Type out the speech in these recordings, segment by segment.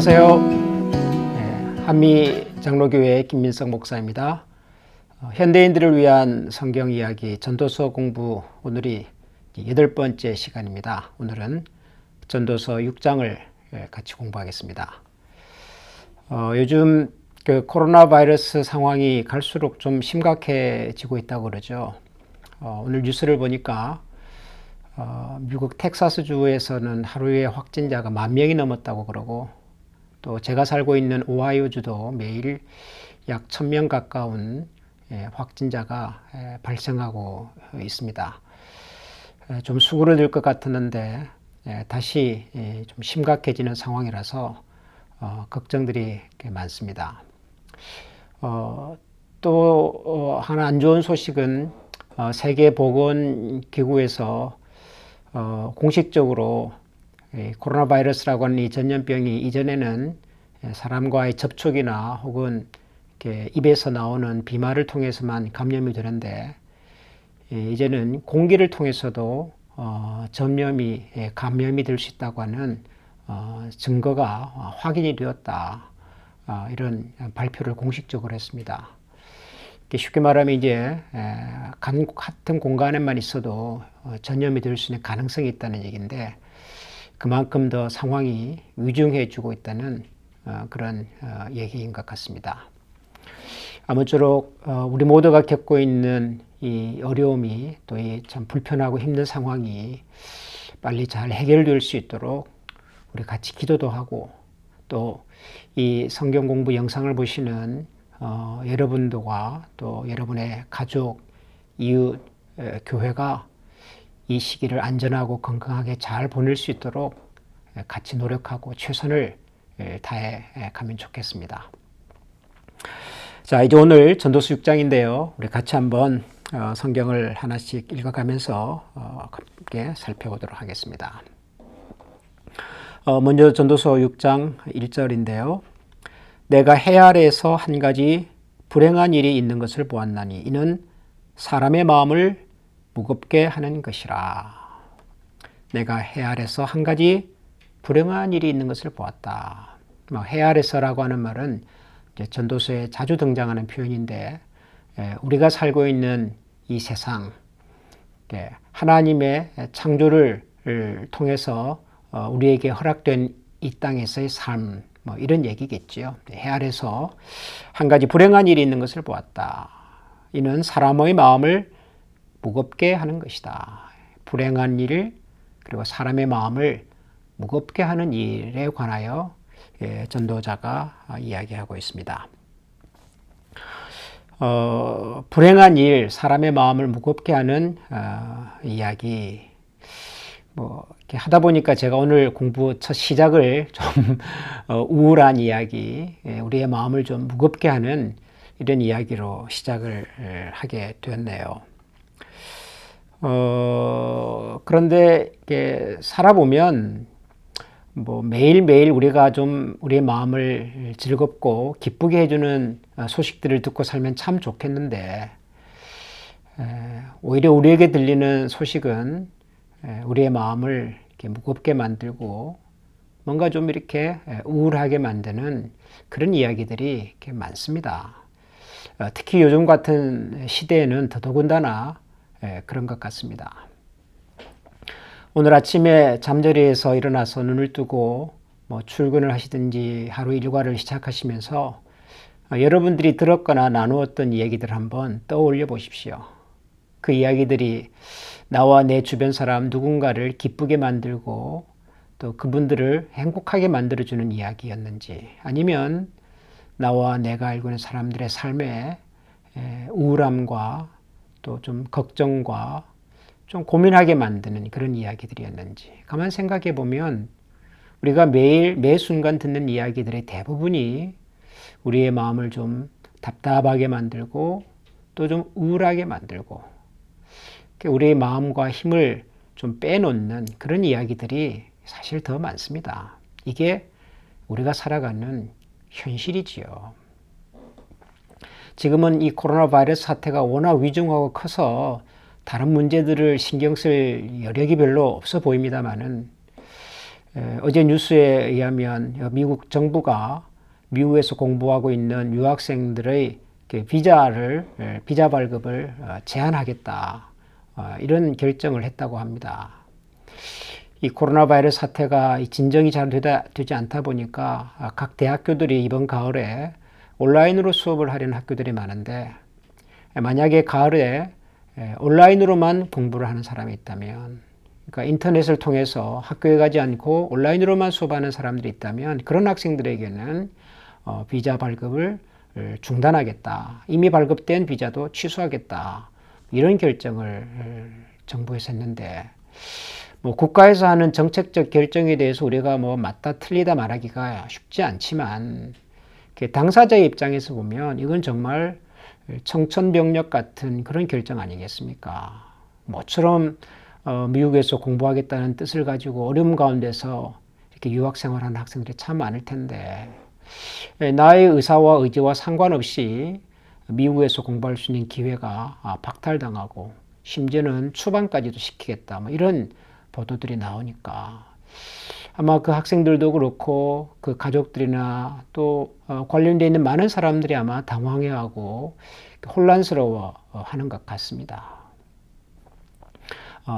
안녕하세요. 한미 장로교회 김민석 목사입니다. 현대인들을 위한 성경 이야기 전도서 공부, 오늘이 8번째 시간입니다. 오늘은 전도서 6장을 같이 공부하겠습니다. 요즘 그 코로나 바이러스 상황이 갈수록 좀 심각해지고 있다고 그러죠. 오늘 뉴스를 보니까 미국 텍사스주에서는 하루에 확진자가 10,000명이 넘었다고 그러고, 또 제가 살고 있는 오하이오주도 매일 약 1,000명 가까운 확진자가 발생하고 있습니다. 좀 수그러들 것 같았는데 다시 좀 심각해지는 상황이라서 걱정들이 많습니다. 또 하나 안 좋은 소식은 세계보건기구에서 공식적으로 코로나 바이러스라고 하는 이 전염병이 이전에는 사람과의 접촉이나 혹은 이렇게 입에서 나오는 비말을 통해서만 감염이 되는데, 이제는 공기를 통해서도 감염이 될 수 있다고 하는 증거가 확인이 되었다. 이런 발표를 공식적으로 했습니다. 쉽게 말하면 이제 같은 공간에만 있어도 전염이 될 수 있는 가능성이 있다는 얘기인데, 그만큼 더 상황이 위중해지고 있다는 그런 얘기인 것 같습니다. 아무쪼록 우리 모두가 겪고 있는 이 어려움이, 또 이 참 불편하고 힘든 상황이 빨리 잘 해결될 수 있도록 우리 같이 기도도 하고, 또 이 성경 공부 영상을 보시는 여러분들과 또 여러분의 가족, 이웃, 교회가 이 시기를 안전하고 건강하게 잘 보낼 수 있도록 같이 노력하고 최선을 다해 가면 좋겠습니다. 자, 이제 오늘 전도서 6장인데요. 우리 같이 한번 성경을 하나씩 읽어가면서 함께 살펴보도록 하겠습니다. 먼저 전도서 6장 1절인데요. 내가 해 아래에서 한 가지 불행한 일이 있는 것을 보았나니 이는 사람의 마음을 무겁게 하는 것이라. 내가 해 아래서 한 가지 불행한 일이 있는 것을 보았다. 해 아래서라고 하는 말은 이제 전도서에 자주 등장하는 표현인데, 우리가 살고 있는 이 세상, 하나님의 창조를 통해서 우리에게 허락된 이 땅에서의 삶, 이런 얘기겠지요. 해 아래서 한 가지 불행한 일이 있는 것을 보았다. 이는 사람의 마음을 무겁게 하는 것이다. 불행한 일, 그리고 사람의 마음을 무겁게 하는 일에 관하여 전도자가 이야기하고 있습니다. 불행한 일, 사람의 마음을 무겁게 하는 이야기. 이렇게 하다 보니까 제가 오늘 공부 첫 시작을 좀 우울한 이야기, 우리의 마음을 좀 무겁게 하는 이런 이야기로 시작을 하게 되었네요. 그런데 이렇게 살아보면 매일매일 우리가 좀 우리의 마음을 즐겁고 기쁘게 해주는 소식들을 듣고 살면 참 좋겠는데, 오히려 우리에게 들리는 소식은 우리의 마음을 이렇게 무겁게 만들고 뭔가 좀 이렇게 우울하게 만드는 그런 이야기들이 이렇게 많습니다. 특히 요즘 같은 시대에는 더더군다나 그런 것 같습니다. 오늘 아침에 잠자리에서 일어나서 눈을 뜨고 출근을 하시든지 하루 일과를 시작하시면서 여러분들이 들었거나 나누었던 이야기들 한번 떠올려 보십시오. 그 이야기들이 나와 내 주변 사람 누군가를 기쁘게 만들고 또 그분들을 행복하게 만들어주는 이야기였는지, 아니면 나와 내가 알고 있는 사람들의 삶에 우울함과 또 좀 걱정과 좀 고민하게 만드는 그런 이야기들이었는지, 가만 생각해 보면 우리가 매일 매 순간 듣는 이야기들의 대부분이 우리의 마음을 좀 답답하게 만들고 또 좀 우울하게 만들고 우리의 마음과 힘을 좀 빼놓는 그런 이야기들이 사실 더 많습니다. 이게 우리가 살아가는 현실이지요. 지금은 이 코로나 바이러스 사태가 워낙 위중하고 커서 다른 문제들을 신경 쓸 여력이 별로 없어 보입니다만은, 어제 뉴스에 의하면 미국 정부가 미국에서 공부하고 있는 유학생들의 비자 발급을 제한하겠다. 이런 결정을 했다고 합니다. 이 코로나 바이러스 사태가 진정이 잘 되지 않다 보니까 각 대학교들이 이번 가을에 온라인으로 수업을 하려는 학교들이 많은데, 만약에 가을에 온라인으로만 공부를 하는 사람이 있다면, 그러니까 인터넷을 통해서 학교에 가지 않고 온라인으로만 수업하는 사람들이 있다면, 그런 학생들에게는 비자 발급을 중단하겠다. 이미 발급된 비자도 취소하겠다. 이런 결정을 정부에서 했는데, 국가에서 하는 정책적 결정에 대해서 우리가 맞다 틀리다 말하기가 쉽지 않지만, 당사자의 입장에서 보면 이건 정말 청천벽력 같은 그런 결정 아니겠습니까? 모처럼 미국에서 공부하겠다는 뜻을 가지고 어려움 가운데서 이렇게 유학 생활하는 학생들이 참 많을 텐데, 나의 의사와 의지와 상관없이 미국에서 공부할 수 있는 기회가 박탈당하고 심지어는 추방까지도 시키겠다, 이런 보도들이 나오니까 아마 그 학생들도 그렇고 그 가족들이나 또 관련되어 있는 많은 사람들이 아마 당황해하고 혼란스러워 하는 것 같습니다.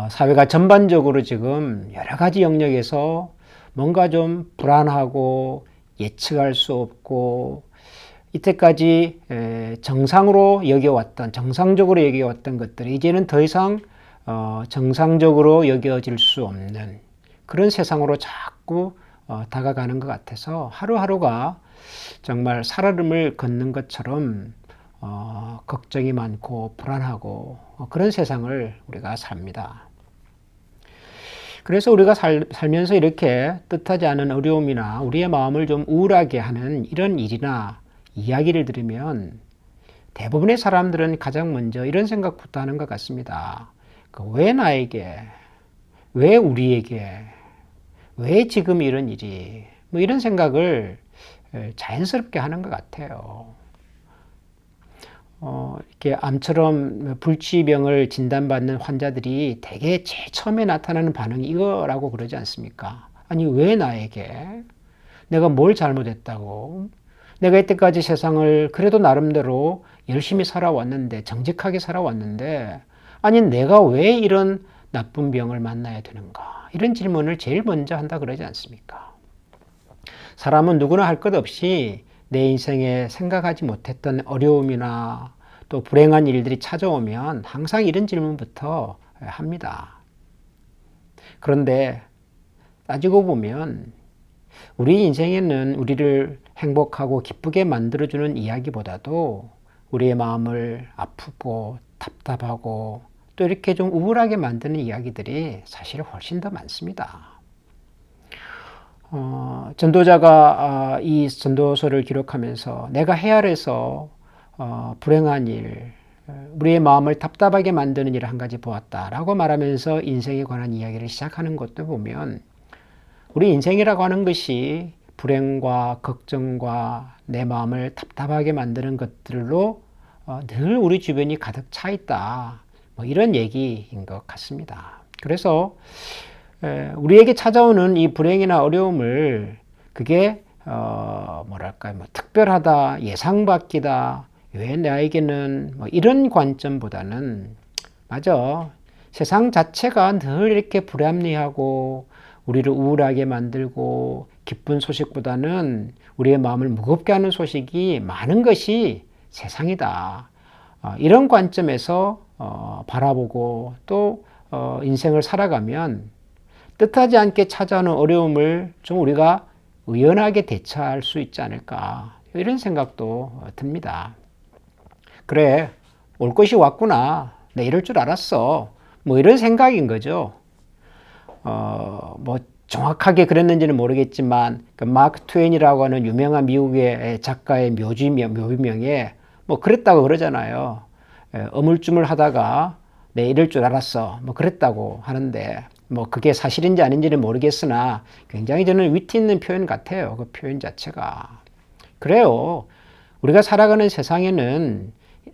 사회가 전반적으로 지금 여러 가지 영역에서 뭔가 좀 불안하고 예측할 수 없고, 이때까지 정상적으로 여겨왔던 것들이 이제는 더 이상 정상적으로 여겨질 수 없는 그런 세상으로 자꾸 다가가는 것 같아서 하루하루가 정말 살얼음을 걷는 것처럼 걱정이 많고 불안하고 그런 세상을 우리가 삽니다. 그래서 우리가 살면서 이렇게 뜻하지 않은 어려움이나 우리의 마음을 좀 우울하게 하는 이런 일이나 이야기를 들으면 대부분의 사람들은 가장 먼저 이런 생각부터 하는 것 같습니다. 왜 나에게, 왜 우리에게, 왜 지금 이런 일이, 이런 생각을 자연스럽게 하는 것 같아요. 이렇게 암처럼 불치병을 진단받는 환자들이 대개 제일 처음에 나타나는 반응이 이거라고 그러지 않습니까? 아니, 왜 나에게? 내가 뭘 잘못했다고? 내가 이때까지 세상을 그래도 나름대로 열심히 살아왔는데, 정직하게 살아왔는데, 아니, 내가 왜 이런 나쁜 병을 만나야 되는가? 이런 질문을 제일 먼저 한다 그러지 않습니까? 사람은 누구나 할 것 없이 내 인생에 생각하지 못했던 어려움이나 또 불행한 일들이 찾아오면 항상 이런 질문부터 합니다. 그런데 따지고 보면 우리 인생에는 우리를 행복하고 기쁘게 만들어주는 이야기보다도 우리의 마음을 아프고 답답하고 또 이렇게 좀 우울하게 만드는 이야기들이 사실 훨씬 더 많습니다. 전도자가 이 전도서를 기록하면서 내가 헤아려서 불행한 일, 우리의 마음을 답답하게 만드는 일을 한 가지 보았다라고 말하면서 인생에 관한 이야기를 시작하는 것도 보면, 우리 인생이라고 하는 것이 불행과 걱정과 내 마음을 답답하게 만드는 것들로 늘 우리 주변이 가득 차 있다, 이런 얘기인 것 같습니다. 그래서 우리에게 찾아오는 이 불행이나 어려움을 그게 특별하다, 예상밖이다, 왜 나에게는 이런 관점보다는, 맞아, 세상 자체가 늘 이렇게 불합리하고 우리를 우울하게 만들고 기쁜 소식보다는 우리의 마음을 무겁게 하는 소식이 많은 것이 세상이다. 이런 관점에서 바라보고 또 인생을 살아가면 뜻하지 않게 찾아오는 어려움을 좀 우리가 의연하게 대처할 수 있지 않을까, 이런 생각도 듭니다. 그래, 올 것이 왔구나, 내 이럴 줄 알았어, 이런 생각인 거죠. 정확하게 그랬는지는 모르겠지만 그 마크 트웨인이라고 하는 유명한 미국의 작가의 묘비명에 그랬다고 그러잖아요. 어물쭈물 하다가 내 이럴 줄 알았어, 그랬다고 하는데, 그게 사실인지 아닌지는 모르겠으나 굉장히 저는 위트 있는 표현 같아요. 그 표현 자체가. 그래요. 우리가 살아가는 세상에는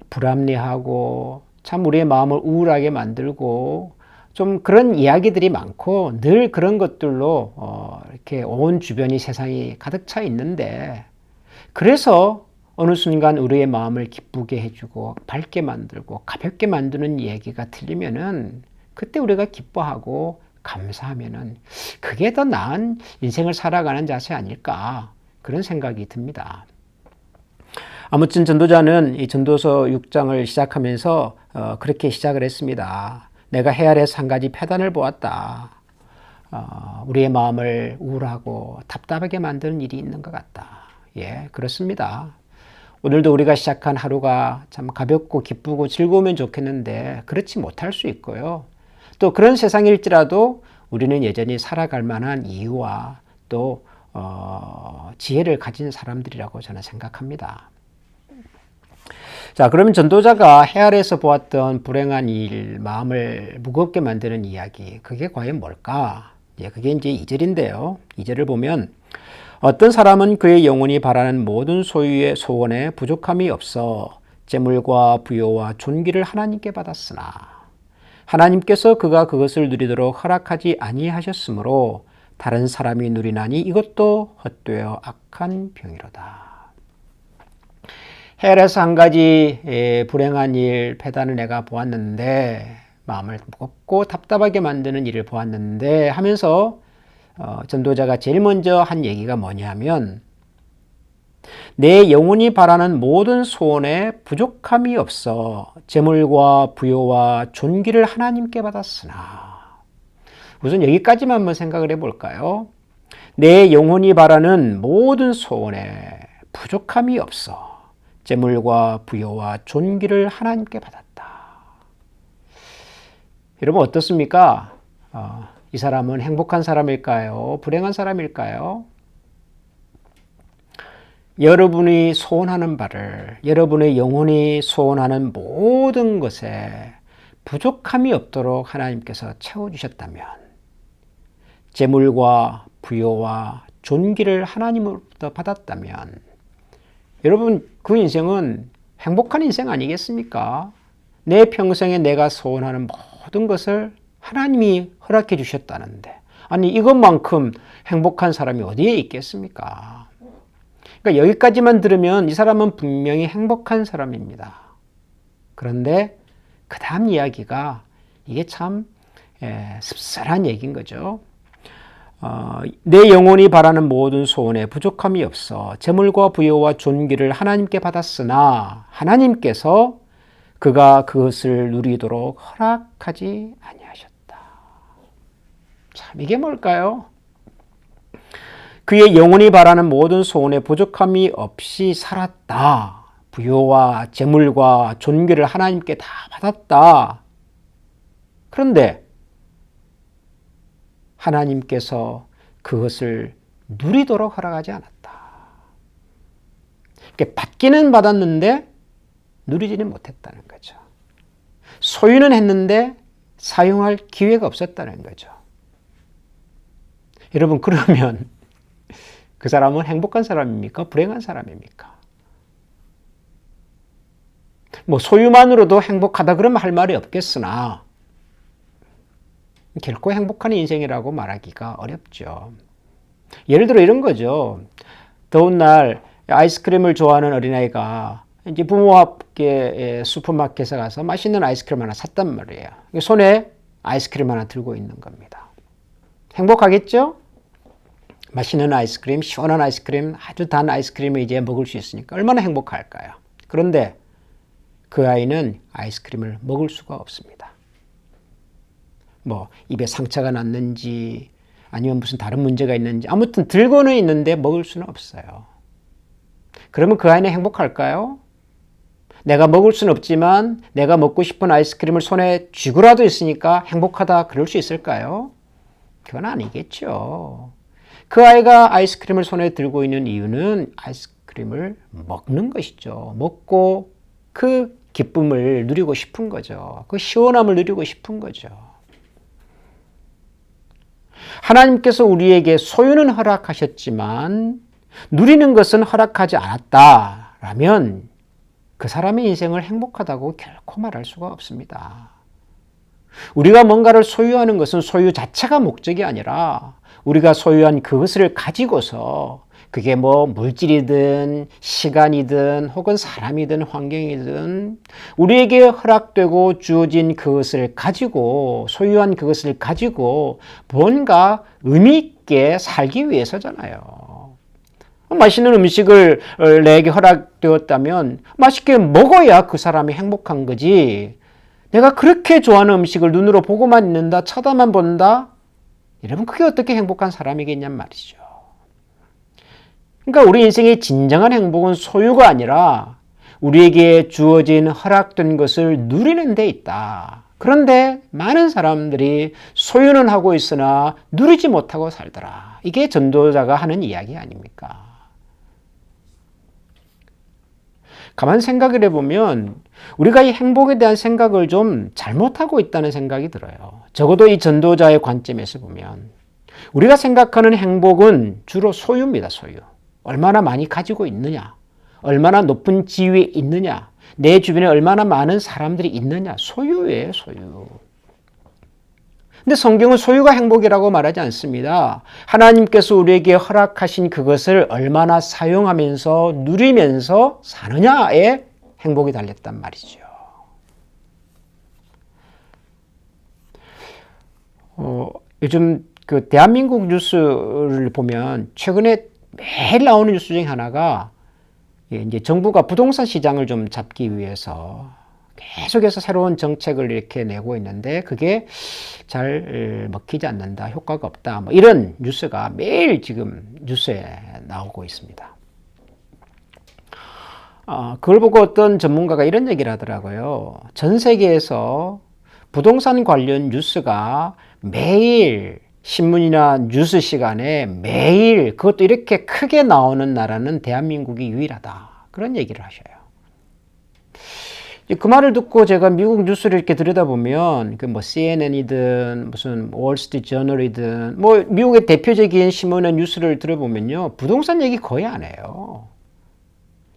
불합리하고 참 우리의 마음을 우울하게 만들고 좀 그런 이야기들이 많고 늘 그런 것들로 이렇게 온 주변이 세상이 가득 차 있는데, 그래서 어느 순간 우리의 마음을 기쁘게 해주고 밝게 만들고 가볍게 만드는 얘기가 들리면은 그때 우리가 기뻐하고 감사하면은 그게 더 나은 인생을 살아가는 자세 아닐까, 그런 생각이 듭니다. 아무튼 전도자는 이 전도서 6장을 시작하면서 그렇게 시작을 했습니다. 내가 헤아려서 한 가지 패단을 보았다. 우리의 마음을 우울하고 답답하게 만드는 일이 있는 것 같다. 예, 그렇습니다. 오늘도 우리가 시작한 하루가 참 가볍고 기쁘고 즐거우면 좋겠는데 그렇지 못할 수 있고요. 또 그런 세상일지라도 우리는 여전히 살아갈 만한 이유와 또 지혜를 가진 사람들이라고 저는 생각합니다. 자, 그러면 전도자가 헤아려서 보았던 불행한 일, 마음을 무겁게 만드는 이야기, 그게 과연 뭘까? 예, 그게 이제 2절인데요. 2절을 보면 어떤 사람은 그의 영혼이 바라는 모든 소유의 소원에 부족함이 없어 재물과 부요와 존귀를 하나님께 받았으나 하나님께서 그가 그것을 누리도록 허락하지 아니하셨으므로 다른 사람이 누리나니 이것도 헛되어 악한 병이로다. 헤아려서 한 가지 불행한 일, 패단을 내가 보았는데, 마음을 무겁고 답답하게 만드는 일을 보았는데 하면서 전도자가 제일 먼저 한 얘기가 뭐냐면, 내 영혼이 바라는 모든 소원에 부족함이 없어 재물과 부요와 존귀를 하나님께 받았으나. 우선 여기까지만 한번 생각을 해볼까요? 내 영혼이 바라는 모든 소원에 부족함이 없어 재물과 부요와 존귀를 하나님께 받았다. 여러분 어떻습니까? 이 사람은 행복한 사람일까요? 불행한 사람일까요? 여러분이 소원하는 바를, 여러분의 영혼이 소원하는 모든 것에 부족함이 없도록 하나님께서 채워주셨다면, 재물과 부요와 존귀를 하나님으로부터 받았다면, 여러분 그 인생은 행복한 인생 아니겠습니까? 내 평생에 내가 소원하는 모든 것을 하나님이 허락해 주셨다는데, 아니 이것만큼 행복한 사람이 어디에 있겠습니까? 그러니까 여기까지만 들으면 이 사람은 분명히 행복한 사람입니다. 그런데 그 다음 이야기가 이게 참 씁쓸한 얘기인 거죠. 내 영혼이 바라는 모든 소원에 부족함이 없어 재물과 부요와 존귀를 하나님께 받았으나 하나님께서 그가 그것을 누리도록 허락하지 아니하셨다. 참 이게 뭘까요? 그의 영혼이 바라는 모든 소원에 부족함이 없이 살았다. 부요와 재물과 존귀를 하나님께 다 받았다. 그런데 하나님께서 그것을 누리도록 허락하지 않았다. 그러니까 받기는 받았는데 누리지는 못했다는 거죠. 소유는 했는데 사용할 기회가 없었다는 거죠. 여러분 그러면 그 사람은 행복한 사람입니까? 불행한 사람입니까? 뭐 소유만으로도 행복하다 그러면 할 말이 없겠으나 결코 행복한 인생이라고 말하기가 어렵죠. 예를 들어 이런 거죠. 더운 날 아이스크림을 좋아하는 어린아이가 이제 부모와 함께 슈퍼마켓에 가서 맛있는 아이스크림 하나 샀단 말이에요. 손에 아이스크림 하나 들고 있는 겁니다. 행복하겠죠? 맛있는 아이스크림, 시원한 아이스크림, 아주 단 아이스크림을 이제 먹을 수 있으니까 얼마나 행복할까요? 그런데 그 아이는 아이스크림을 먹을 수가 없습니다. 뭐 입에 상처가 났는지 아니면 무슨 다른 문제가 있는지 아무튼 들고는 있는데 먹을 수는 없어요. 그러면 그 아이는 행복할까요? 내가 먹을 수는 없지만 내가 먹고 싶은 아이스크림을 손에 쥐고라도 있으니까 행복하다 그럴 수 있을까요? 그건 아니겠죠. 그 아이가 아이스크림을 손에 들고 있는 이유는 아이스크림을 먹는 것이죠. 먹고 그 기쁨을 누리고 싶은 거죠. 그 시원함을 누리고 싶은 거죠. 하나님께서 우리에게 소유는 허락하셨지만 누리는 것은 허락하지 않았다라면 그 사람의 인생을 행복하다고 결코 말할 수가 없습니다. 우리가 뭔가를 소유하는 것은 소유 자체가 목적이 아니라 우리가 소유한 그것을 가지고서 그게 뭐 물질이든 시간이든 혹은 사람이든 환경이든 우리에게 허락되고 주어진 그것을 가지고 소유한 그것을 가지고 뭔가 의미 있게 살기 위해서잖아요. 맛있는 음식을 내게 허락되었다면 맛있게 먹어야 그 사람이 행복한 거지. 내가 그렇게 좋아하는 음식을 눈으로 보고만 있는다, 쳐다만 본다? 여러분 그게 어떻게 행복한 사람이겠냔 말이죠. 그러니까 우리 인생의 진정한 행복은 소유가 아니라 우리에게 주어진 허락된 것을 누리는 데 있다. 그런데 많은 사람들이 소유는 하고 있으나 누리지 못하고 살더라. 이게 전도자가 하는 이야기 아닙니까? 가만 생각을 해보면 우리가 이 행복에 대한 생각을 좀 잘못하고 있다는 생각이 들어요. 적어도 이 전도자의 관점에서 보면 우리가 생각하는 행복은 주로 소유입니다. 소유. 얼마나 많이 가지고 있느냐, 얼마나 높은 지위에 있느냐, 내 주변에 얼마나 많은 사람들이 있느냐, 소유예요, 소유. 근데 성경은 소유가 행복이라고 말하지 않습니다. 하나님께서 우리에게 허락하신 그것을 얼마나 사용하면서 누리면서 사느냐에 행복이 달렸단 말이죠. 요즘 그 대한민국 뉴스를 보면 최근에 매일 나오는 뉴스 중에 하나가 이제 정부가 부동산 시장을 좀 잡기 위해서 계속해서 새로운 정책을 이렇게 내고 있는데 그게 잘 먹히지 않는다, 효과가 없다, 뭐 이런 뉴스가 매일 지금 뉴스에 나오고 있습니다. 그걸 보고 어떤 전문가가 이런 얘기를 하더라고요. 전 세계에서 부동산 관련 뉴스가 매일 신문이나 뉴스 시간에 매일 그것도 이렇게 크게 나오는 나라는 대한민국이 유일하다. 그런 얘기를 하셔요. 그 말을 듣고 제가 미국 뉴스를 이렇게 들여다보면 그 뭐 CNN이든 무슨 월스트리트저널이든 뭐 미국의 대표적인 신문의 뉴스를 들어보면요. 부동산 얘기 거의 안 해요.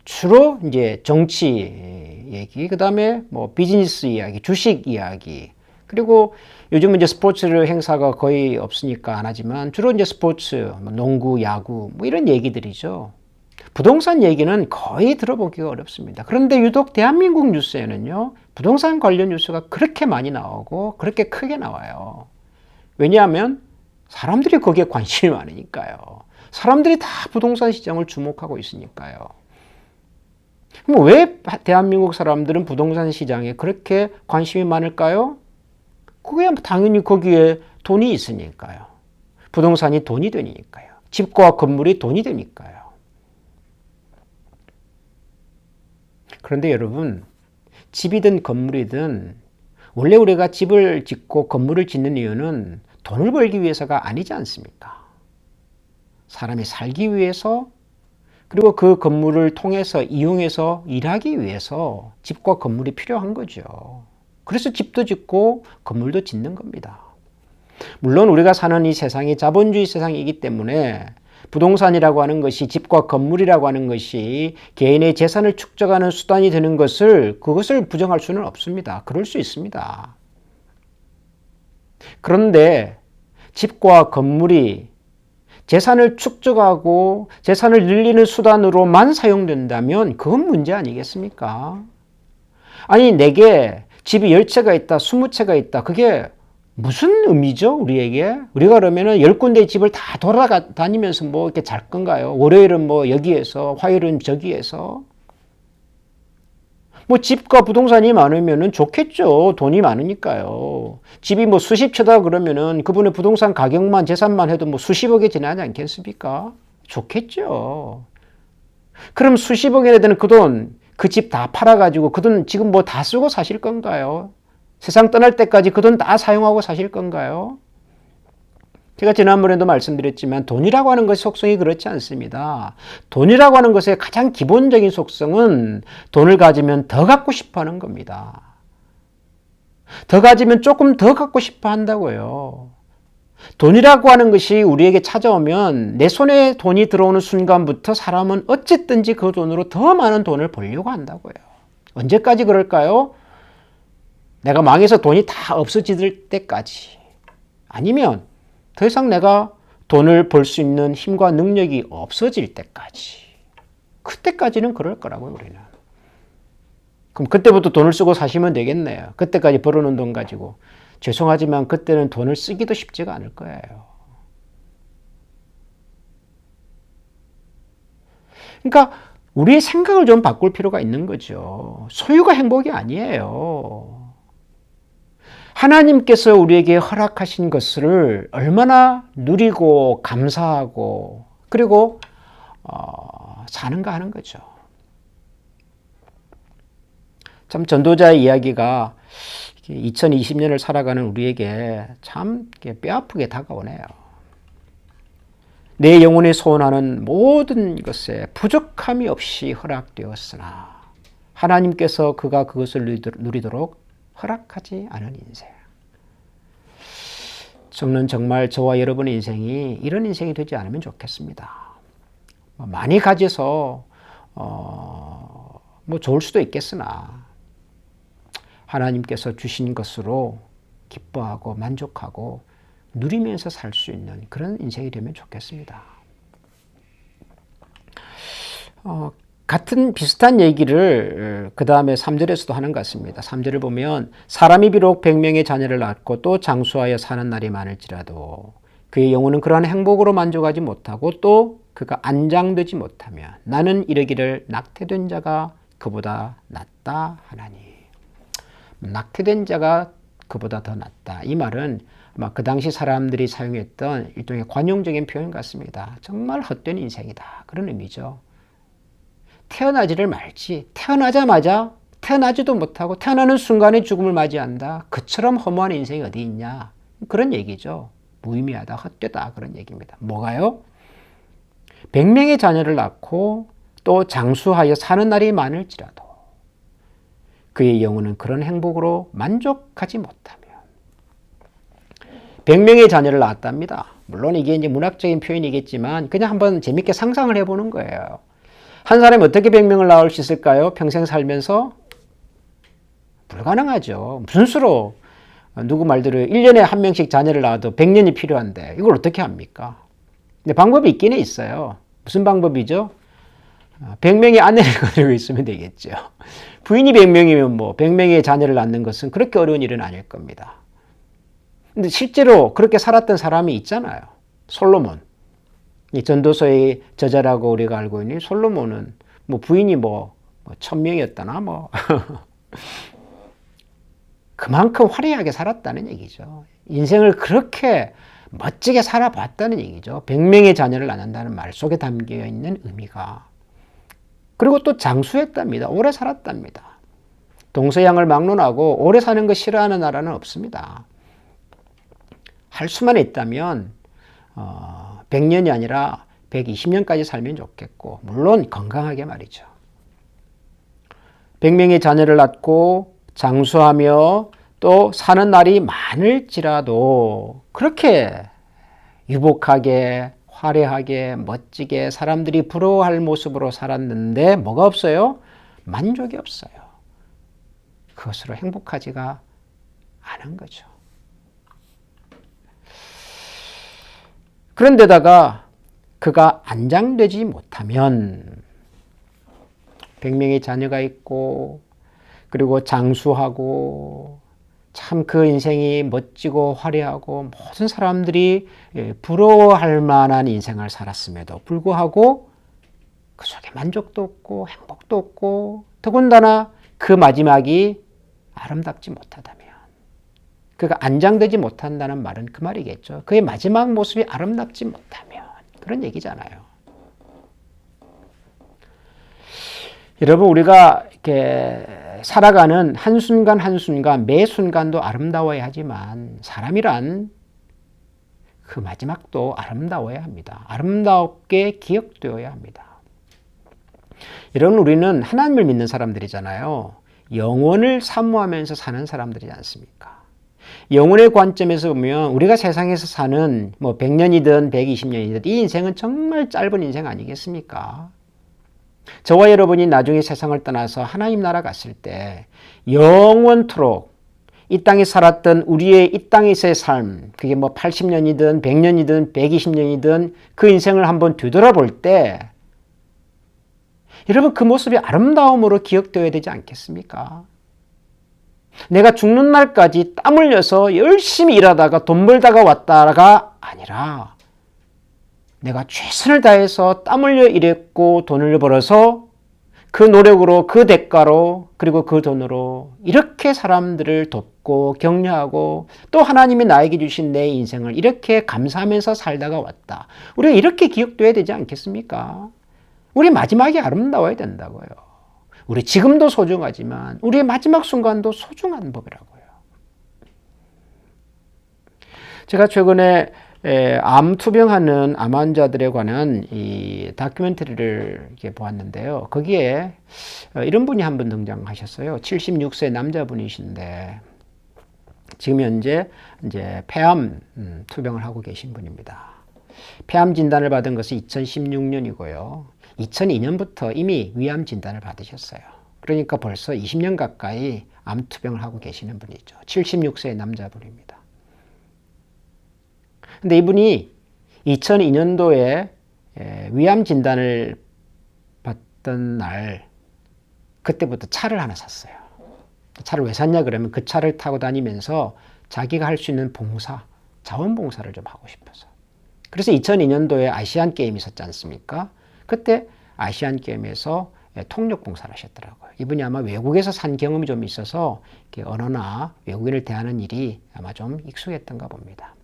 주로 이제 정치 얘기, 그다음에 뭐 비즈니스 이야기, 주식 이야기, 그리고 요즘은 이제 스포츠 행사가 거의 없으니까 안 하지만 주로 이제 스포츠, 농구, 야구 뭐 이런 얘기들이죠. 부동산 얘기는 거의 들어보기가 어렵습니다. 그런데 유독 대한민국 뉴스에는요, 부동산 관련 뉴스가 그렇게 많이 나오고 그렇게 크게 나와요. 왜냐하면 사람들이 거기에 관심이 많으니까요. 사람들이 다 부동산 시장을 주목하고 있으니까요. 그럼 왜 대한민국 사람들은 부동산 시장에 그렇게 관심이 많을까요? 그게 당연히 거기에 돈이 있으니까요. 부동산이 돈이 되니까요. 집과 건물이 돈이 되니까요. 그런데 여러분, 집이든 건물이든 원래 우리가 집을 짓고 건물을 짓는 이유는 돈을 벌기 위해서가 아니지 않습니까? 사람이 살기 위해서, 그리고 그 건물을 통해서 이용해서 일하기 위해서 집과 건물이 필요한 거죠. 그래서 집도 짓고 건물도 짓는 겁니다. 물론 우리가 사는 이 세상이 자본주의 세상이기 때문에 부동산이라고 하는 것이, 집과 건물이라고 하는 것이 개인의 재산을 축적하는 수단이 되는 그것을 부정할 수는 없습니다. 그럴 수 있습니다. 그런데 집과 건물이 재산을 축적하고 재산을 늘리는 수단으로만 사용된다면 그건 문제 아니겠습니까? 아니, 내게 집이 10채가 있다, 20채가 있다. 그게 무슨 의미죠, 우리에게? 우리가 그러면은 10군데 집을 다 돌아다니면서 뭐 이렇게 잘 건가요? 월요일은 뭐 여기에서, 화요일은 저기에서. 뭐 집과 부동산이 많으면은 좋겠죠. 돈이 많으니까요. 집이 뭐 수십 채다 그러면은 그분의 부동산 가격만, 재산만 해도 뭐 수십억에 지나지 않겠습니까? 좋겠죠. 그럼 수십억에 되는 그 돈, 그 집 다 팔아가지고 그 돈 지금 뭐 다 쓰고 사실 건가요? 세상 떠날 때까지 그 돈 다 사용하고 사실 건가요? 제가 지난번에도 말씀드렸지만 돈이라고 하는 것의 속성이 그렇지 않습니다. 돈이라고 하는 것의 가장 기본적인 속성은 돈을 가지면 더 갖고 싶어 하는 겁니다. 더 가지면 조금 더 갖고 싶어 한다고요. 돈이라고 하는 것이 우리에게 찾아오면 내 손에 돈이 들어오는 순간부터 사람은 어쨌든지 그 돈으로 더 많은 돈을 벌려고 한다고요. 언제까지 그럴까요? 내가 망해서 돈이 다 없어질 때까지, 아니면 더 이상 내가 돈을 벌 수 있는 힘과 능력이 없어질 때까지, 그때까지는 그럴 거라고요, 우리는. 그럼 그때부터 돈을 쓰고 사시면 되겠네요. 그때까지 벌어놓은 돈 가지고. 죄송하지만 그때는 돈을 쓰기도 쉽지가 않을 거예요. 그러니까 우리의 생각을 좀 바꿀 필요가 있는 거죠. 소유가 행복이 아니에요. 하나님께서 우리에게 허락하신 것을 얼마나 누리고 감사하고 그리고 사는가 하는 거죠. 참 전도자의 이야기가 2020년을 살아가는 우리에게 참 뼈아프게 다가오네요. 내 영혼이 소원하는 모든 것에 부족함이 없이 허락되었으나 하나님께서 그가 그것을 누리도록 허락하지 않은 인생. 저는 정말 저와 여러분의 인생이 이런 인생이 되지 않으면 좋겠습니다. 많이 가져서 뭐 좋을 수도 있겠으나 하나님께서 주신 것으로 기뻐하고 만족하고 누리면서 살 수 있는 그런 인생이 되면 좋겠습니다. 같은 비슷한 얘기를 그 다음에 3절에서도 하는 것 같습니다. 3절을 보면 사람이 비록 100명의 자녀를 낳고 또 장수하여 사는 날이 많을지라도 그의 영혼은 그러한 행복으로 만족하지 못하고 또 그가 안장되지 못하면 나는 이르기를 낙태된 자가 그보다 낫다 하나니. 낙태된 자가 그보다 더 낫다. 이 말은 아마 그 당시 사람들이 사용했던 일종의 관용적인 표현 같습니다. 정말 헛된 인생이다. 그런 의미죠. 태어나지를 말지 태어나자마자 태어나지도 못하고 태어나는 순간에 죽음을 맞이한다. 그처럼 허무한 인생이 어디 있냐. 그런 얘기죠. 무의미하다, 헛되다 그런 얘기입니다. 뭐가요? 100명의 자녀를 낳고 또 장수하여 사는 날이 많을지라도 그의 영혼은 그런 행복으로 만족하지 못하면 100명의 자녀를 낳았답니다. 물론 이게 이제 문학적인 표현이겠지만 그냥 한번 재밌게 상상을 해보는 거예요. 한 사람이 어떻게 100명을 낳을 수 있을까요? 평생 살면서? 불가능하죠. 무슨 수로 누구 말대로 1년에 한 명씩 자녀를 낳아도 100년이 필요한데 이걸 어떻게 합니까? 근데 방법이 있긴 있어요. 무슨 방법이죠? 100명의 아내를 가지고 있으면 되겠죠. 부인이 100명이면 뭐 100명의 자녀를 낳는 것은 그렇게 어려운 일은 아닐 겁니다. 근데 실제로 그렇게 살았던 사람이 있잖아요. 솔로몬. 이 전도서의 저자라고 우리가 알고 있는 솔로몬은 뭐 부인이 뭐 1000명이었다나 뭐 그만큼 화려하게 살았다는 얘기죠. 인생을 그렇게 멋지게 살아봤다는 얘기죠. 100명의 자녀를 낳는다는 말 속에 담겨 있는 의미가. 그리고 또 장수했답니다. 오래 살았답니다. 동서양을 막론하고 오래 사는 거 싫어하는 나라는 없습니다. 할 수만 있다면 100년이 아니라 120년까지 살면 좋겠고 물론 건강하게 말이죠. 100명의 자녀를 낳고 장수하며 또 사는 날이 많을지라도 그렇게 유복하게 화려하게 멋지게 사람들이 부러워할 모습으로 살았는데 뭐가 없어요? 만족이 없어요. 그것으로 행복하지가 않은 거죠. 그런데다가 그가 안장되지 못하면 100명의 자녀가 있고 그리고 장수하고 참 그 인생이 멋지고 화려하고 모든 사람들이 부러워할 만한 인생을 살았음에도 불구하고 그 속에 만족도 없고 행복도 없고 더군다나 그 마지막이 아름답지 못하다면 그가 안장되지 못한다는 말은 그 말이겠죠. 그의 마지막 모습이 아름답지 못하면 그런 얘기잖아요. 여러분 우리가 이렇게 살아가는 한순간 한순간 매 순간도 아름다워야 하지만 사람이란 그 마지막도 아름다워야 합니다. 아름답게 기억되어야 합니다. 여러분 우리는 하나님을 믿는 사람들이잖아요. 영원을 사모하면서 사는 사람들이지 않습니까? 영혼의 관점에서 보면 우리가 세상에서 사는 뭐 100년이든 120년이든 이 인생은 정말 짧은 인생 아니겠습니까? 저와 여러분이 나중에 세상을 떠나서 하나님 나라 갔을 때 영원토록 이 땅에 살았던 우리의 이 땅에서의 삶, 그게 뭐 80년이든 100년이든 120년이든 그 인생을 한번 되돌아볼 때 여러분 그 모습이 아름다움으로 기억되어야 되지 않겠습니까? 내가 죽는 날까지 땀 흘려서 열심히 일하다가 돈 벌다가 왔다가 아니라 내가 최선을 다해서 땀 흘려 일했고 돈을 벌어서 그 노력으로 그 대가로 그리고 그 돈으로 이렇게 사람들을 돕고 격려하고 또 하나님이 나에게 주신 내 인생을 이렇게 감사하면서 살다가 왔다. 우리가 이렇게 기억돼야 되지 않겠습니까? 우리 마지막이 아름다워야 된다고요. 우리 지금도 소중하지만 우리의 마지막 순간도 소중한 법이라고요. 제가 최근에 암 투병하는 암 환자들에 관한 이 다큐멘터리를 이렇게 보았는데요. 거기에 이런 분이 한 분 등장하셨어요. 76세 남자분이신데 지금 현재 이제 폐암 투병을 하고 계신 분입니다. 폐암 진단을 받은 것은 2016년이고요. 2002년부터 이미 위암 진단을 받으셨어요. 그러니까 벌써 20년 가까이 암 투병을 하고 계시는 분이죠. 76세의 남자분입니다. 근데 이분이 2002년도에 위암 진단을 받던 날 그때부터 차를 하나 샀어요. 차를 왜 샀냐 그러면 그 차를 타고 다니면서 자기가 할 수 있는 봉사, 자원봉사를 좀 하고 싶어서. 그래서 2002년도에 아시안 게임이 있었지 않습니까? 그때 아시안 게임에서 통역 봉사를 하셨더라고요. 이분이 아마 외국에서 산 경험이 좀 있어서 언어나 외국인을 대하는 일이 아마 좀 익숙했던가 봅니다.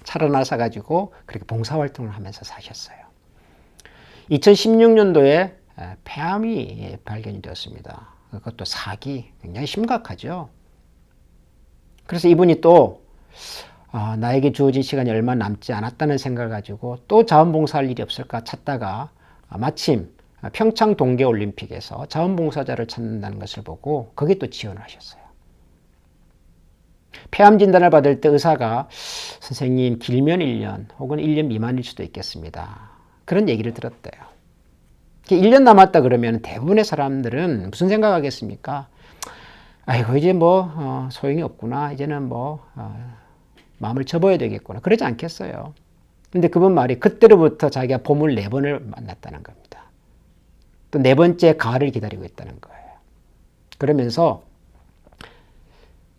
차를 하나 사가지고 그렇게 봉사활동을 하면서 사셨어요. 2016년도에 폐암이 발견이 되었습니다. 그것도 사기, 굉장히 심각하죠. 그래서 이분이 또 나에게 주어진 시간이 얼마 남지 않았다는 생각을 가지고 또 자원봉사할 일이 없을까 찾다가 마침 평창 동계올림픽에서 자원봉사자를 찾는다는 것을 보고 거기에 또 지원을 하셨어요. 폐암 진단을 받을 때 의사가 선생님 길면 1년 혹은 1년 미만일 수도 있겠습니다. 그런 얘기를 들었대요. 1년 남았다 그러면 대부분의 사람들은 무슨 생각하겠습니까? 아이고 이제 뭐 소용이 없구나. 이제는 뭐 마음을 접어야 되겠구나. 그러지 않겠어요. 근데 그분 말이 그때로부터 자기가 보물 4번을 만났다는 겁니다. 또 4번째 가을을 기다리고 있다는 거예요. 그러면서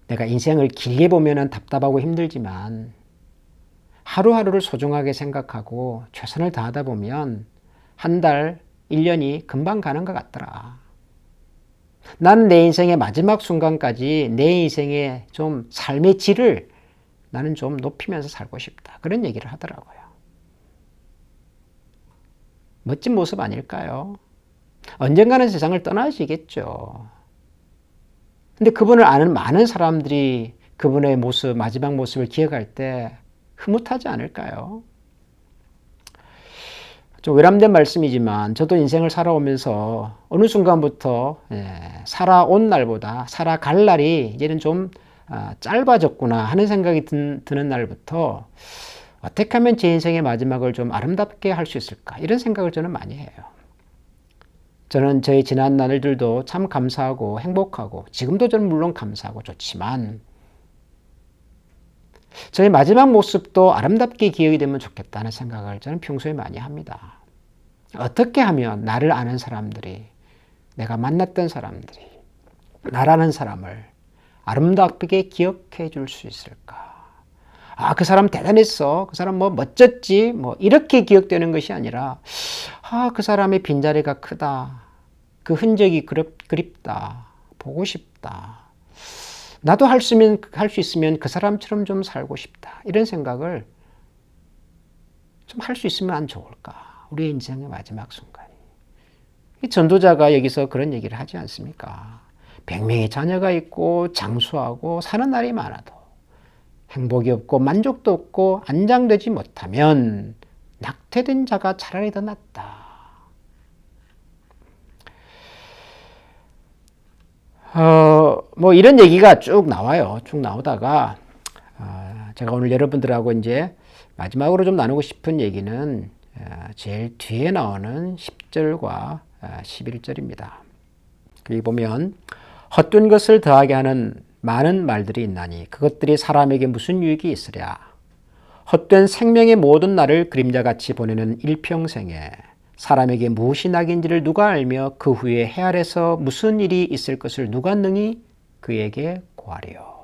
내가 인생을 길게 보면 답답하고 힘들지만 하루하루를 소중하게 생각하고 최선을 다하다 보면 한 달, 1년이 금방 가는 것 같더라. 나는 내 인생의 마지막 순간까지 내 인생의 좀 삶의 질을 나는 좀 높이면서 살고 싶다. 그런 얘기를 하더라고요. 멋진 모습 아닐까요? 언젠가는 세상을 떠나시겠죠. 근데 그분을 아는 많은 사람들이 그분의 모습, 마지막 모습을 기억할 때 흐뭇하지 않을까요? 좀 외람된 말씀이지만 저도 인생을 살아오면서 어느 순간부터 살아온 날보다 살아갈 날이 이제는 좀 짧아졌구나 하는 생각이 드는 날부터 어떻게 하면 제 인생의 마지막을 좀 아름답게 할 수 있을까 이런 생각을 저는 많이 해요. 저는 저희 지난 날들도 참 감사하고 행복하고 지금도 저는 물론 감사하고 좋지만 저의 마지막 모습도 아름답게 기억이 되면 좋겠다는 생각을 저는 평소에 많이 합니다. 어떻게 하면 나를 아는 사람들이, 내가 만났던 사람들이 나라는 사람을 아름답게 기억해 줄 수 있을까? 그 사람 대단했어. 그 사람 뭐 멋졌지. 뭐 이렇게 기억되는 것이 아니라 그 사람의 빈자리가 크다. 그 흔적이 그립다. 보고 싶다. 나도 할 수 있으면 그 사람처럼 좀 살고 싶다. 이런 생각을 좀 할 수 있으면 안 좋을까? 우리의 인생의 마지막 순간이. 이 전도자가 여기서 그런 얘기를 하지 않습니까? 100명의 자녀가 있고 장수하고 사는 날이 많아도 행복이 없고 만족도 없고 안장되지 못하면 낙태된 자가 차라리 더 낫다. 뭐 이런 얘기가 쭉 나와요. 쭉 나오다가 제가 오늘 여러분들하고 이제 마지막으로 좀 나누고 싶은 얘기는 제일 뒤에 나오는 10절과 11절입니다. 여기 보면 헛된 것을 더하게 하는 많은 말들이 있나니 그것들이 사람에게 무슨 유익이 있으랴. 헛된 생명의 모든 날을 그림자같이 보내는 일평생에 사람에게 무엇이 낙인지를 누가 알며 그 후에 해 아래서 무슨 일이 있을 것을 누가 능히 그에게 고하리요.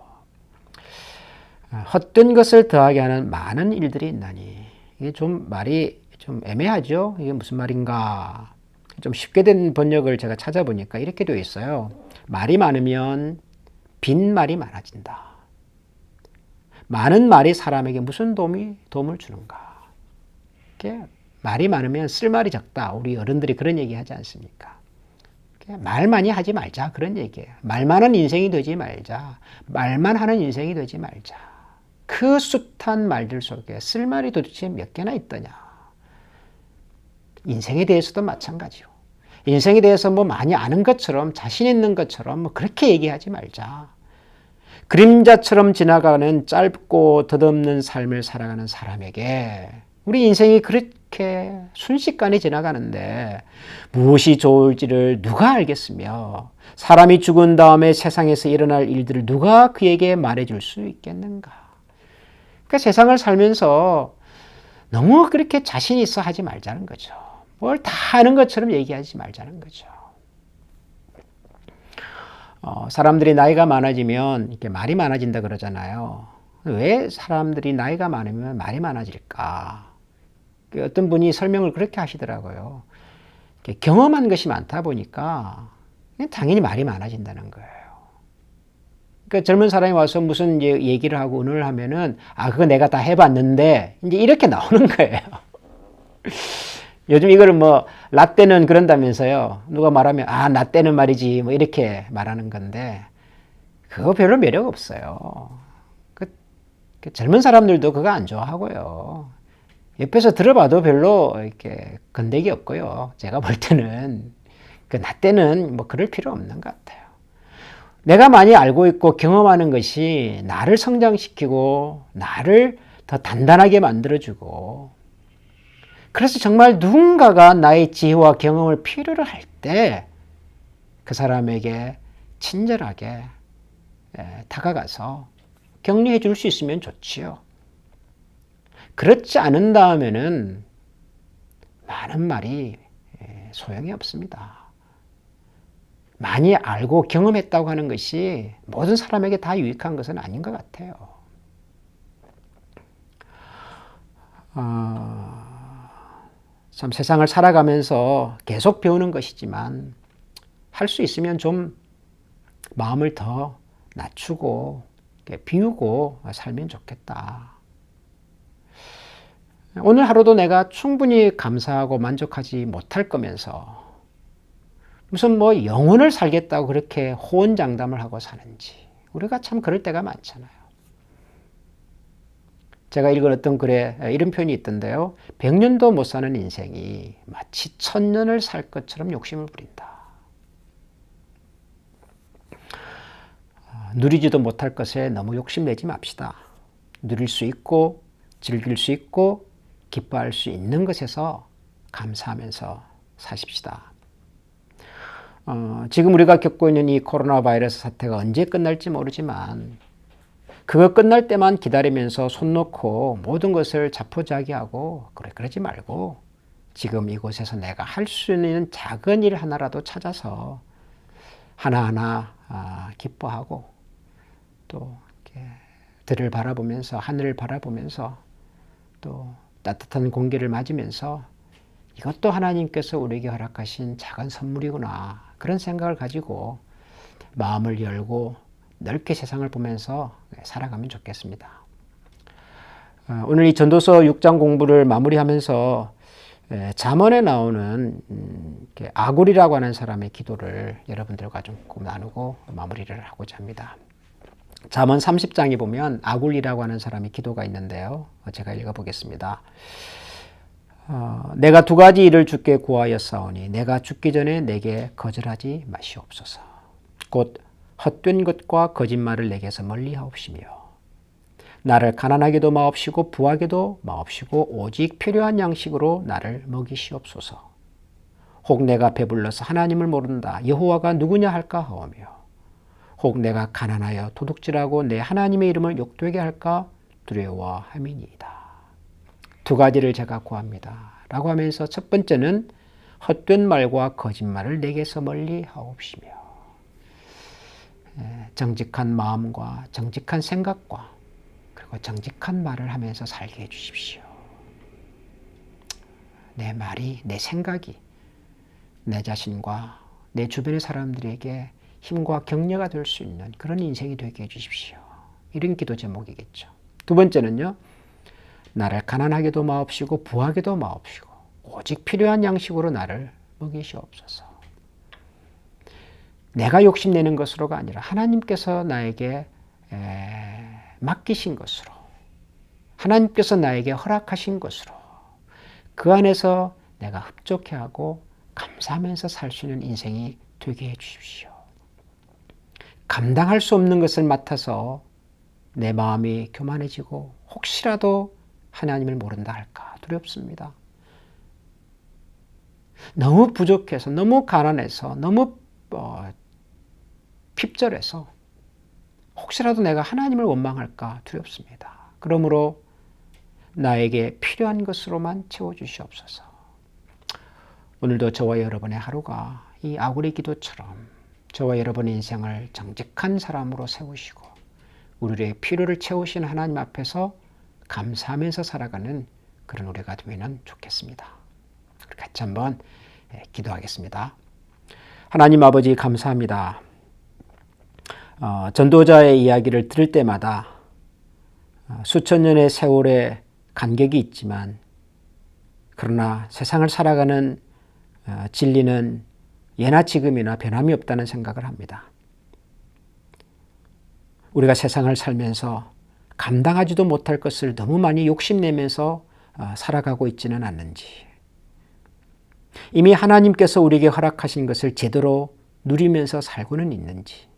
헛된 것을 더하게 하는 많은 일들이 있나니. 이게 좀 말이 좀 애매하죠. 이게 무슨 말인가. 좀 쉽게 된 번역을 제가 찾아보니까 이렇게 되어 있어요. 말이 많으면 빈말이 많아진다. 많은 말이 사람에게 무슨 도움을 주는가. 이렇게 말이 많으면 쓸 말이 적다. 우리 어른들이 그런 얘기 하지 않습니까? 말 많이 하지 말자. 그런 얘기예요. 말 많은 인생이 되지 말자. 말만 하는 인생이 되지 말자. 그 숱한 말들 속에 쓸 말이 도대체 몇 개나 있더냐. 인생에 대해서도 마찬가지요. 인생에 대해서 뭐 많이 아는 것처럼 자신 있는 것처럼 뭐 그렇게 얘기하지 말자. 그림자처럼 지나가는 짧고 덧없는 삶을 살아가는 사람에게 우리 인생이 그렇게 순식간에 지나가는데 무엇이 좋을지를 누가 알겠으며 사람이 죽은 다음에 세상에서 일어날 일들을 누가 그에게 말해줄 수 있겠는가. 그러니까 세상을 살면서 너무 그렇게 자신 있어 하지 말자는 거죠. 뭘 다 아는 것처럼 얘기하지 말자는 거죠. 사람들이 나이가 많아지면 이렇게 말이 많아진다 그러잖아요. 왜 사람들이 나이가 많으면 말이 많아질까? 어떤 분이 설명을 그렇게 하시더라고요. 경험한 것이 많다 보니까 당연히 말이 많아진다는 거예요. 그러니까 젊은 사람이 와서 무슨 이제 얘기를 하고 의논을 하면은 그거 내가 다 해봤는데 이제 이렇게 나오는 거예요. 요즘 이거를 뭐 라떼는 그런다면서요. 누가 말하면 라떼는 말이지 뭐 이렇게 말하는 건데 그거 별로 매력 없어요. 그 젊은 사람들도 그거 안 좋아하고요. 옆에서 들어봐도 별로 이렇게 건더기 없고요. 제가 볼 때는 그 라떼는 뭐 그럴 필요 없는 것 같아요. 내가 많이 알고 있고 경험하는 것이 나를 성장시키고 나를 더 단단하게 만들어주고 그래서 정말 누군가가 나의 지혜와 경험을 필요로 할 때 그 사람에게 친절하게 다가가서 격려해 줄 수 있으면 좋지요. 그렇지 않은다면은 많은 말이 소용이 없습니다. 많이 알고 경험했다고 하는 것이 모든 사람에게 다 유익한 것은 아닌 것 같아요. 참 세상을 살아가면서 계속 배우는 것이지만 할 수 있으면 좀 마음을 더 낮추고 비우고 살면 좋겠다. 오늘 하루도 내가 충분히 감사하고 만족하지 못할 거면서 무슨 뭐 영혼을 살겠다고 그렇게 호언장담을 하고 사는지 우리가 참 그럴 때가 많잖아요. 제가 읽은 어떤 글에 이런 표현이 있던데요. 100년도 못 사는 인생이 마치 1000년을 살 것처럼 욕심을 부린다. 누리지도 못할 것에 너무 욕심내지 맙시다. 누릴 수 있고 즐길 수 있고 기뻐할 수 있는 것에서 감사하면서 사십시다. 지금 우리가 겪고 있는 이 코로나 바이러스 사태가 언제 끝날지 모르지만 그거 끝날 때만 기다리면서 손 놓고 모든 것을 자포자기하고 그러지 말고 지금 이곳에서 내가 할 수 있는 작은 일 하나라도 찾아서 하나하나 기뻐하고 또 이렇게 들을 바라보면서 하늘을 바라보면서 또 따뜻한 공기를 맞으면서 이것도 하나님께서 우리에게 허락하신 작은 선물이구나 그런 생각을 가지고 마음을 열고 넓게 세상을 보면서 살아가면 좋겠습니다. 오늘 이 전도서 6장 공부를 마무리하면서 잠언에 나오는 아굴이라고 하는 사람의 기도를 여러분들과 좀 나누고 마무리를 하고자 합니다. 잠언 30장에 보면 아굴이라고 하는 사람의 기도가 있는데요. 제가 읽어보겠습니다. 내가 두 가지 일을 주께 구하였사오니 내가 죽기 전에 내게 거절하지 마시옵소서. 곧 헛된 것과 거짓말을 내게서 멀리하옵시며 나를 가난하게도 마옵시고 부하게도 마옵시고 오직 필요한 양식으로 나를 먹이시옵소서. 혹 내가 배불러서 하나님을 모른다 여호와가 누구냐 할까 하오며 혹 내가 가난하여 도둑질하고 내 하나님의 이름을 욕되게 할까 두려워함이니이다. 두 가지를 제가 구합니다. 라고 하면서 첫 번째는 헛된 말과 거짓말을 내게서 멀리 하옵시며, 정직한 마음과 정직한 생각과 그리고 정직한 말을 하면서 살게 해주십시오. 내 말이, 내 생각이 내 자신과 내 주변의 사람들에게 힘과 격려가 될 수 있는 그런 인생이 되게 해주십시오. 이런 기도 제목이겠죠. 두 번째는요, 나를 가난하게도 마옵시고 부하게도 마옵시고 오직 필요한 양식으로 나를 먹이시옵소서. 내가 욕심내는 것으로가 아니라 하나님께서 나에게 맡기신 것으로, 하나님께서 나에게 허락하신 것으로 그 안에서 내가 흡족해하고 감사하면서 살 수 있는 인생이 되게 해주십시오. 감당할 수 없는 것을 맡아서 내 마음이 교만해지고 혹시라도 하나님을 모른다 할까 두렵습니다. 너무 부족해서, 너무 가난해서, 너무 핍절해서 혹시라도 내가 하나님을 원망할까 두렵습니다. 그러므로 나에게 필요한 것으로만 채워주시옵소서. 오늘도 저와 여러분의 하루가 이 아구리 기도처럼 저와 여러분의 인생을 정직한 사람으로 세우시고 우리의 필요를 채우시는 하나님 앞에서 감사하면서 살아가는 그런 우리가 되면 좋겠습니다. 같이 한번 기도하겠습니다. 하나님 아버지 감사합니다. 전도자의 이야기를 들을 때마다 수천 년의 세월의 간격이 있지만 그러나 세상을 살아가는 진리는 예나 지금이나 변함이 없다는 생각을 합니다. 우리가 세상을 살면서 감당하지도 못할 것을 너무 많이 욕심내면서 살아가고 있지는 않는지, 이미 하나님께서 우리에게 허락하신 것을 제대로 누리면서 살고는 있는지,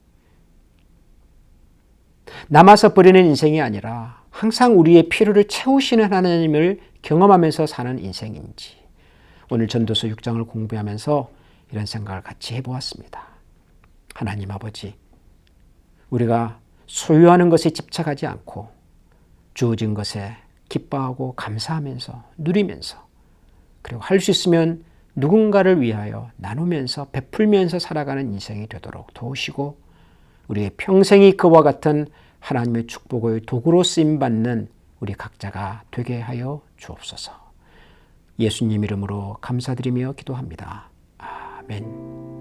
남아서 버리는 인생이 아니라 항상 우리의 필요를 채우시는 하나님을 경험하면서 사는 인생인지, 오늘 전도서 6장을 공부하면서 이런 생각을 같이 해보았습니다. 하나님 아버지, 우리가 소유하는 것에 집착하지 않고 주어진 것에 기뻐하고 감사하면서 누리면서, 그리고 할 수 있으면 누군가를 위하여 나누면서 베풀면서 살아가는 인생이 되도록 도우시고 우리의 평생이 그와 같은 하나님의 축복의 도구로 쓰임받는 우리 각자가 되게 하여 주옵소서. 예수님 이름으로 감사드리며 기도합니다. 아멘.